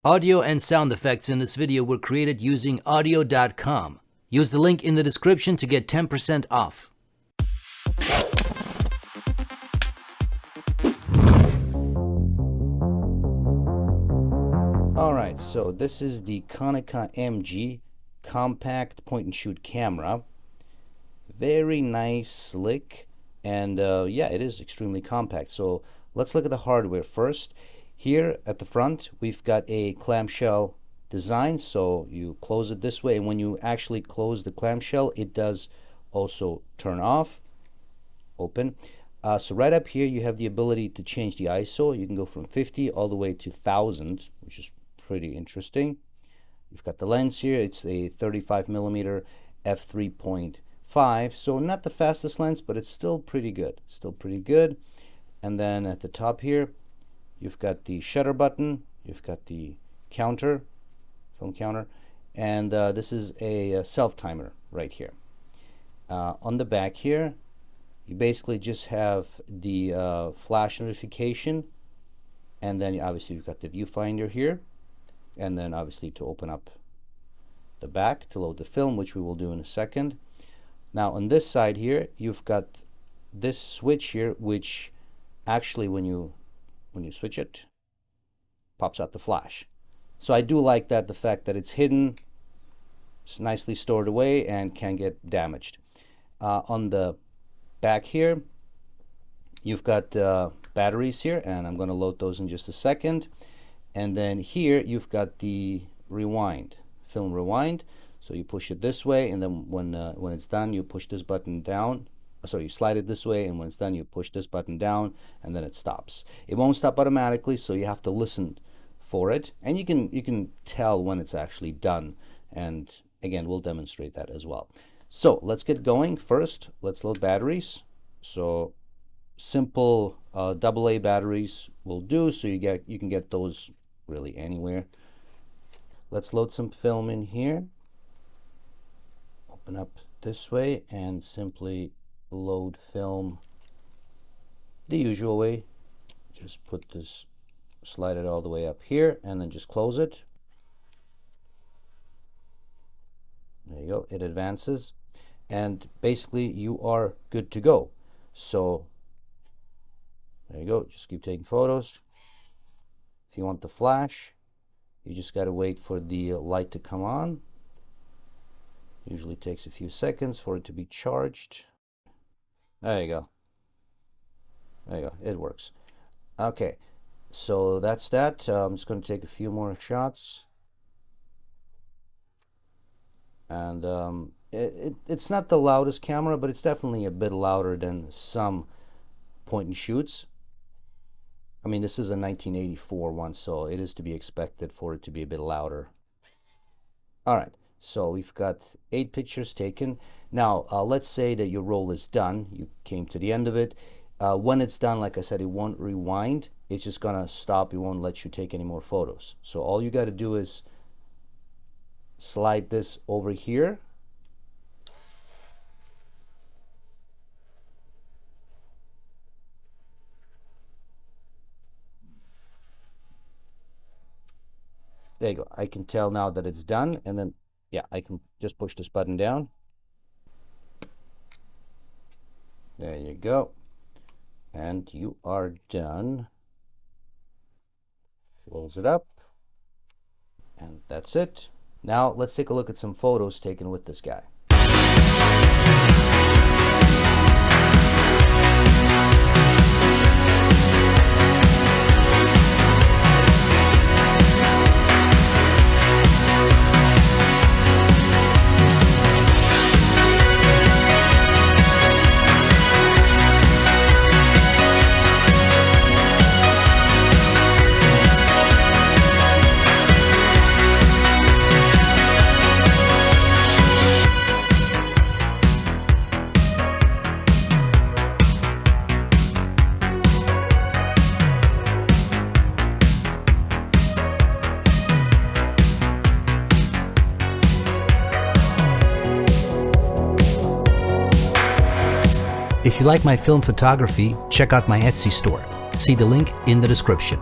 Audio and sound effects in this video were created using audio.com. Use the link in the description to get 10% off. Alright, so this is the Konica MG compact point-and-shoot camera. Very nice, slick, and yeah, it is extremely compact. So let's look at the hardware first. Here at the front, we've got a clamshell design, so you close it this way, and when you actually close the clamshell, it does also turn off, open. So right up here, you have the ability to change the ISO. You can go from 50 all the way to 1000, which is pretty interesting. You've got the lens here. It's a 35mm f3.5, so not the fastest lens, but it's still pretty good. And then at the top here, you've got the shutter button. You've got the counter, film counter, and this is a self timer right here. On the back here, you basically just have the flash notification, and then obviously you've got the viewfinder here, and then obviously to open up the back to load the film, which we will do in a second. Now on this side here, you've got this switch here, which actually when you switch it, pops out the flash. So I do like that, the fact that it's hidden, it's nicely stored away and can get damaged. On the back here, you've got batteries here, and I'm going to load those in just a second. And then here you've got the rewind, film rewind. So you push it this way, and then when it's done, you push this button down. Sorry, you slide it this way, and when it's done, you push this button down, and then it stops. It won't stop automatically, so you have to listen for it, and you can tell when it's actually done. And again, we'll demonstrate that as well. So let's get going. First, let's load batteries. So simple AA batteries will do. So you can get those really anywhere. Let's load some film in here. Open up this way and simply load film the usual way. Just put this, slide it all the way up here, and then just close it. There you go, it advances, and basically you are good to go. So there you go, just keep taking photos. If you want the flash, you just got to wait for the light to come on. Usually takes a few seconds for it to be charged. There you go. There you go, it works. Okay, so that's that. I'm just going to take a few more shots. And it's not the loudest camera, but it's definitely a bit louder than some point and shoots. I mean, this is a 1984 one, so it is to be expected for it to be a bit louder. All right, so we've got 8 pictures taken. Now, let's say that your roll is done. You came to the end of it. When it's done, like I said, it won't rewind. It's just gonna stop. It won't let you take any more photos. So all you got to do is slide this over here. There you go. I can tell now that it's done, and then yeah, I can just push this button down. There you go. And you are done. Close it up. And that's it. Now let's take a look at some photos taken with this guy. If you like my film photography, check out my Etsy store. See the link in the description.